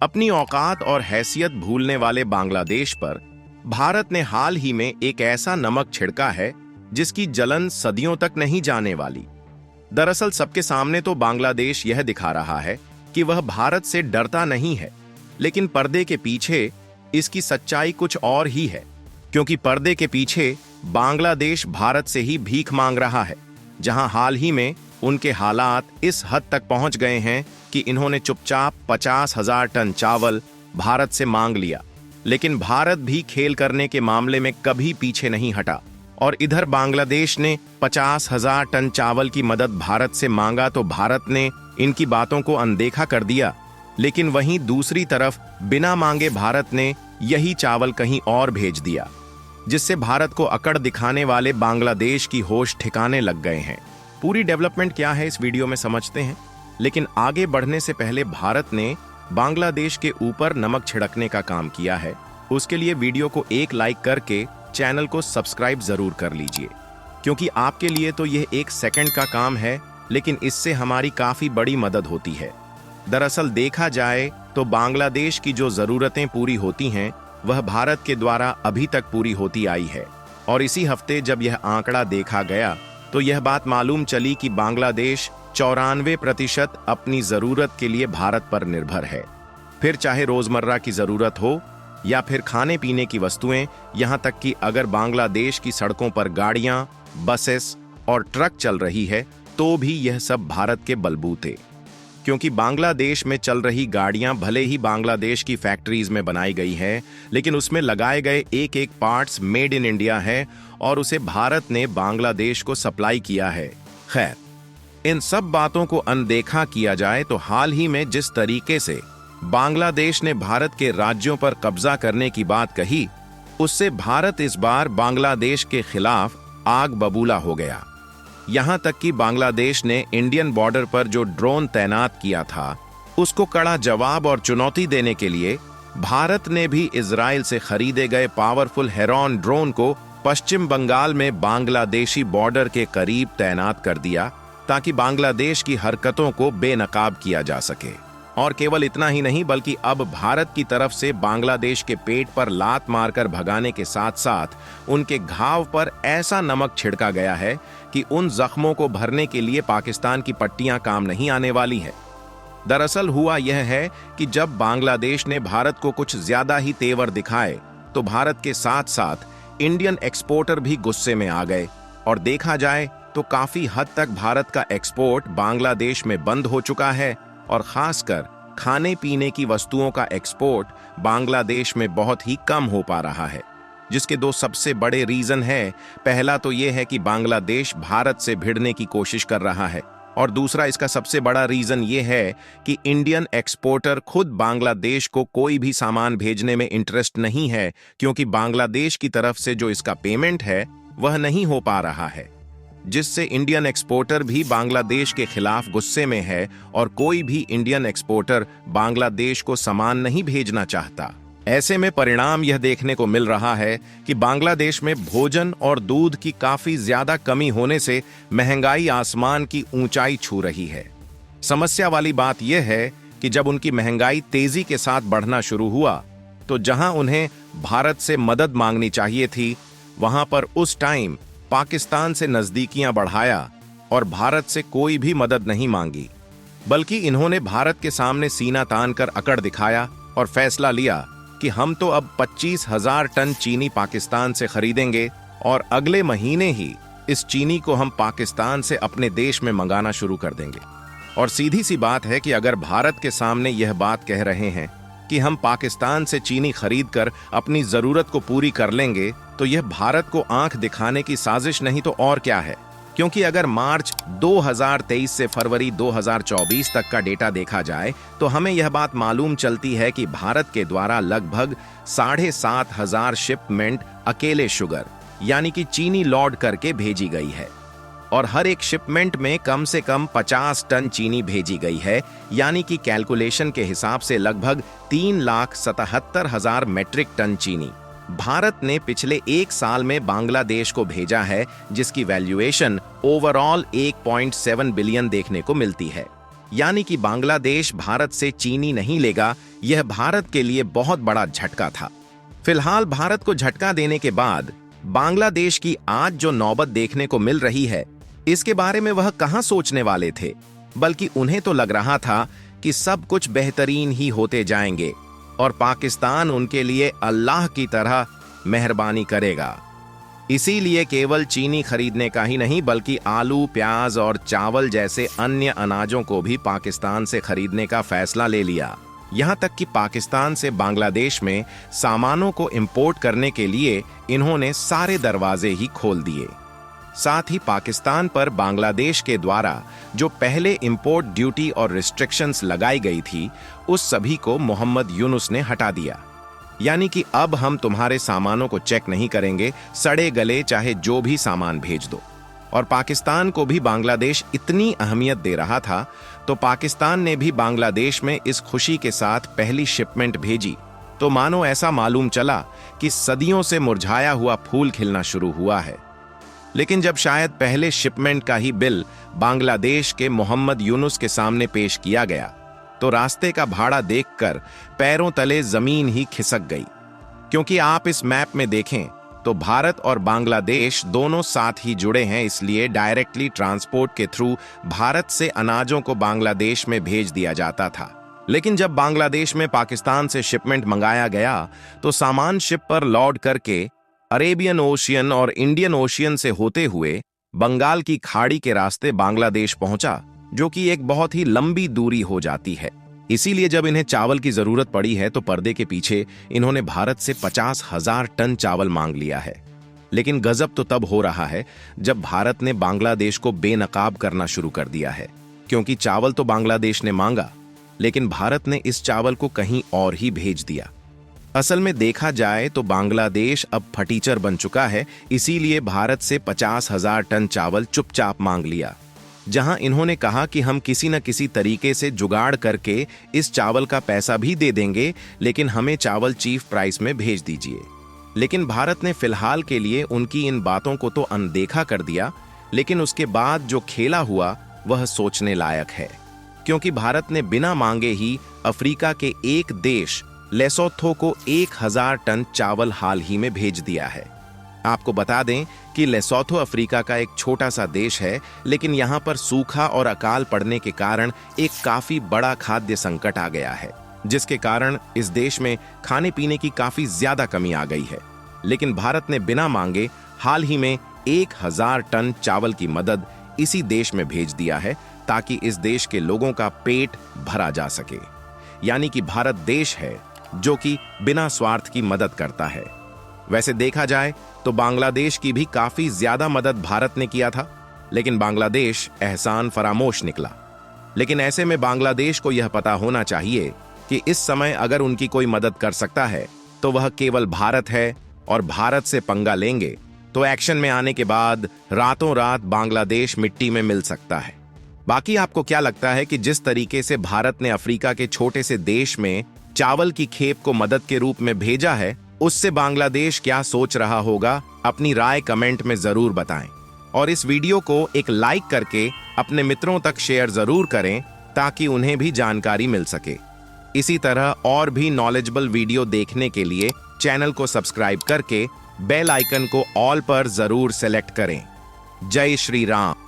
अपनी औकात और हैसियत भूलने वाले बांग्लादेश पर भारत ने हाल ही में एक ऐसा नमक छिड़का है जिसकी जलन सदियों तक नहीं जाने वाली। दरअसल सबके सामने तो बांग्लादेश यह दिखा रहा है कि वह भारत से डरता नहीं है, लेकिन पर्दे के पीछे इसकी सच्चाई कुछ और ही है। क्योंकि पर्दे के पीछे बांग्लादेश भारत से ही भीख मांग रहा है, जहां हाल ही में उनके हालात इस हद तक पहुंच गए हैं कि इन्होंने चुपचाप 50,000 टन चावल भारत से मांग लिया। लेकिन भारत भी खेल करने के मामले में कभी पीछे नहीं हटा और इधर बांग्लादेश ने 50,000 टन चावल की मदद भारत से मांगा तो भारत ने इनकी बातों को अनदेखा कर दिया। लेकिन वहीं दूसरी तरफ बिना मांगे भारत ने यही चावल कहीं और भेज दिया, जिससे भारत को अकड़ दिखाने वाले बांग्लादेश की होश ठिकाने लग गए हैं। पूरी डेवलपमेंट क्या है इस वीडियो में समझते हैं, लेकिन आगे बढ़ने से पहले भारत ने बांग्लादेश के ऊपर नमक छिड़कने का काम किया है। उसके लिए वीडियो को एक लाइक करके चैनल को सब्सक्राइब जरूर कर लीजिए, क्योंकि आपके लिए तो यह 1 सेकंड का काम है, लेकिन इससे हमारी काफी बड़ी मदद होती है। दरअसल देखा जाए तो बांग्लादेश की जो जरूरतें पूरी होती हैं वह भारत के द्वारा अभी तक पूरी होती आई है। और इसी हफ्ते जब यह आंकड़ा देखा गया तो यह बात मालूम चली कि बांग्लादेश 94% अपनी जरूरत के लिए भारत पर निर्भर है। फिर चाहे रोजमर्रा की जरूरत हो या फिर खाने पीने की वस्तुएं, यहां तक कि अगर बांग्लादेश की सड़कों पर गाड़ियां, बसेस और ट्रक चल रही है तो भी यह सब भारत के बलबूते। क्योंकि बांग्लादेश में चल रही गाड़ियां भले ही बांग्लादेश की फैक्ट्रीज में बनाई गई है, लेकिन उसमें लगाए गए एक एक पार्ट्स मेड इन इंडिया है और उसे भारत ने बांग्लादेश को सप्लाई किया है। खैर, इन सब बातों को अनदेखा किया जाए तो हाल ही में जिस तरीके से बांग्लादेश ने भारत के राज्यों पर कब्जा करने की बात कही, उससे भारत इस बार बांग्लादेश के खिलाफ आग बबूला हो गया। यहां तक कि बांग्लादेश ने इंडियन बॉर्डर पर जो ड्रोन तैनात किया था उसको कड़ा जवाब और चुनौती देने के लिए भारत ने भी इजराइल से खरीदे गए पावरफुल हेरॉन ड्रोन को पश्चिम बंगाल में बांग्लादेशी बॉर्डर के करीब तैनात कर दिया, ताकि बांग्लादेश की हरकतों को बेनकाब किया जा सके। और केवल इतना ही नहीं, बल्कि अब भारत की तरफ से बांग्लादेश के पेट पर लात मारकर भगाने के साथ साथ उनके घाव पर ऐसा नमक छिड़का गया है कि उन जख्मों को भरने के लिए पाकिस्तान की पट्टियां काम नहीं आने वाली है। दरअसल हुआ यह है कि जब बांग्लादेश ने भारत को कुछ ज्यादा ही तेवर दिखाए तो भारत के साथ साथ इंडियन एक्सपोर्टर भी गुस्से में आ गए और देखा जाए तो काफी हद तक भारत का एक्सपोर्ट बांग्लादेश में बंद हो चुका है और खासकर खाने पीने की वस्तुओं का एक्सपोर्ट बांग्लादेश में बहुत ही कम हो पा रहा है, जिसके 2 सबसे बड़े रीजन है। पहला तो यह है कि बांग्लादेश भारत से भिड़ने की कोशिश कर रहा है और दूसरा इसका सबसे बड़ा रीजन यह है कि इंडियन एक्सपोर्टर खुद बांग्लादेश को कोई भी सामान भेजने में इंटरेस्ट नहीं है, क्योंकि बांग्लादेश की तरफ से जो इसका पेमेंट है वह नहीं हो पा रहा है, जिससे इंडियन एक्सपोर्टर भी बांग्लादेश के खिलाफ गुस्से में है और कोई भी इंडियन एक्सपोर्टर बांग्लादेश को सामान नहीं भेजना चाहता। ऐसे में परिणाम यह देखने को मिल रहा है कि बांग्लादेश में भोजन और दूध की काफी ज्यादा कमी होने से महंगाई आसमान की ऊंचाई छू रही है। समस्या वाली बात यह है कि जब उनकी महंगाई तेजी के साथ बढ़ना शुरू हुआ तो जहां उन्हें भारत से मदद मांगनी चाहिए थी, वहां पर उस टाइम पाकिस्तान से नजदीकियां बढ़ाया और भारत से कोई भी मदद नहीं मांगी, बल्कि इन्होंने भारत के सामने सीना तान कर अकड़ दिखाया और फैसला लिया कि हम तो अब 25,000 टन चीनी पाकिस्तान से खरीदेंगे और अगले महीने ही इस चीनी को हम पाकिस्तान से अपने देश में मंगाना शुरू कर देंगे। और सीधी सी बात है कि अगर भारत के सामने यह बात कह रहे हैं कि हम पाकिस्तान से चीनी खरीदकर अपनी जरूरत को पूरी कर लेंगे, तो यह भारत को आंख दिखाने की साजिश नहीं तो और क्या है। क्योंकि अगर मार्च 2023 से फरवरी 2024 तक का डेटा देखा जाए तो हमें यह बात मालूम चलती है कि भारत के द्वारा लगभग 7,500 शिपमेंट अकेले शुगर यानी कि चीनी लोड करके भेजी गई है और हर एक शिपमेंट में कम से कम 50 टन चीनी भेजी गई है, यानी कि कैलकुलेशन के हिसाब से लगभग 3,77,000 मेट्रिक टन चीनी भारत ने पिछले 1 साल में बांग्लादेश को भेजा है, जिसकी वैल्यूएशन ओवरऑल 1.7 बिलियन देखने को मिलती है। यानी कि बांग्लादेश भारत से चीनी नहीं लेगा, यह भारत के लिए बहुत बड़ा झटका था। फिलहाल भारत को झटका देने के बाद बांग्लादेश की आज जो नौबत देखने को मिल रही है, इसके बारे में वह कहां सोचने वाले थे, बल्कि उन्हें तो लग रहा था कि सब कुछ बेहतरीन ही होते जाएंगे और पाकिस्तान उनके लिए अल्लाह की तरह मेहरबानी करेगा। इसीलिए केवल चीनी खरीदने का ही नहीं, बल्कि आलू, प्याज और चावल जैसे अन्य अनाजों को भी पाकिस्तान से खरीदने का फैसला ले लिया। यहां तक कि पाकिस्तान से बांग्लादेश में सामानों को इंपोर्ट करने के लिए इन्होंने सारे दरवाजे ही खोल दिए। साथ ही पाकिस्तान पर बांग्लादेश के द्वारा जो पहले इंपोर्ट ड्यूटी और रिस्ट्रिक्शंस लगाई गई थी, उस सभी को मोहम्मद यूनुस ने हटा दिया। यानी कि अब हम तुम्हारे सामानों को चेक नहीं करेंगे, सड़े गले चाहे जो भी सामान भेज दो। और पाकिस्तान को भी बांग्लादेश इतनी अहमियत दे रहा था, तो पाकिस्तान ने भी बांग्लादेश में इस खुशी के साथ पहली शिपमेंट भेजी, तो मानो ऐसा मालूम चला कि सदियों से मुरझाया हुआ फूल खिलना शुरू हुआ है। लेकिन जब शायद पहले शिपमेंट का ही बिल बांग्लादेश के मोहम्मद यूनुस के सामने पेश किया गया, तो रास्ते का भाड़ा देखकर पैरों तले जमीन ही खिसक गई। क्योंकि आप इस मैप में देखें तो भारत और बांग्लादेश दोनों साथ ही जुड़े हैं, इसलिए डायरेक्टली ट्रांसपोर्ट के थ्रू भारत से अनाजों को बांग्लादेश में भेज दिया जाता था। लेकिन जब बांग्लादेश में पाकिस्तान से शिपमेंट मंगाया गया, तो सामान शिप पर लोड करके अरेबियन ओशियन और इंडियन ओशियन से होते हुए बंगाल की खाड़ी के रास्ते बांग्लादेश पहुंचा, जो कि एक बहुत ही लंबी दूरी हो जाती है। इसीलिए जब इन्हें चावल की जरूरत पड़ी है, तो पर्दे के पीछे इन्होंने भारत से 50,000 टन चावल मांग लिया है। लेकिन गजब तो तब हो रहा है जब भारत ने बांग्लादेश को बेनकाब करना शुरू कर दिया है। क्योंकि चावल तो बांग्लादेश ने मांगा, लेकिन भारत ने इस चावल को कहीं और ही भेज दिया। असल में देखा जाए तो बांग्लादेश अब फटीचर बन चुका है, इसीलिए भारत से 50,000 टन चावल चुपचाप मांग लिया। जहां इन्होंने कहा कि हम किसी न किसी तरीके से जुगाड़ करके इस चावल का पैसा भी दे देंगे, लेकिन हमें चावल चीफ प्राइस में भेज दीजिए। लेकिन भारत ने फिलहाल के लिए उनकी इन बातों को तो अनदेखा कर दिया, लेकिन उसके बाद जो खेला हुआ वह सोचने लायक है। क्योंकि भारत ने बिना मांगे ही अफ्रीका के एक देश लेसोथो को 1,000 टन चावल हाल ही में भेज दिया है। आपको बता दें कि लेसोथो अफ्रीका का एक छोटा सा देश है, लेकिन यहाँ पर सूखा और अकाल पड़ने के कारण एक काफी बड़ा खाद्य संकट आ गया है, जिसके कारण इस देश में खाने पीने की काफी ज्यादा कमी आ गई है। लेकिन भारत ने बिना मांगे हाल ही में 1,000 टन चावल की मदद इसी देश में भेज दिया है, ताकि इस देश के लोगों का पेट भरा जा सके। यानी कि भारत देश है जो कि बिना स्वार्थ की मदद करता है। वैसे देखा जाए तो बांग्लादेश की भी काफी ज्यादा मदद भारत ने किया था, लेकिन बांग्लादेश एहसान फरामोश निकला। लेकिन ऐसे में बांग्लादेश को यह पता होना चाहिए कि इस समय अगर उनकी कोई मदद कर सकता है तो वह केवल भारत है, और भारत से पंगा लेंगे तो एक्शन में आने के बाद रातों रात बांग्लादेश मिट्टी में मिल सकता है। बाकी आपको क्या लगता है कि जिस तरीके से भारत ने अफ्रीका के छोटे से देश में चावल की खेप को मदद के रूप में भेजा है, उससे बांग्लादेश क्या सोच रहा होगा? अपनी राय कमेंट में जरूर बताएं, और इस वीडियो को एक लाइक करके अपने मित्रों तक शेयर जरूर करें, ताकि उन्हें भी जानकारी मिल सके। इसी तरह और भी नॉलेजेबल वीडियो देखने के लिए चैनल को सब्सक्राइब करके बेल आइकन को ऑल पर जरूर सेलेक्ट करें। जय श्री राम।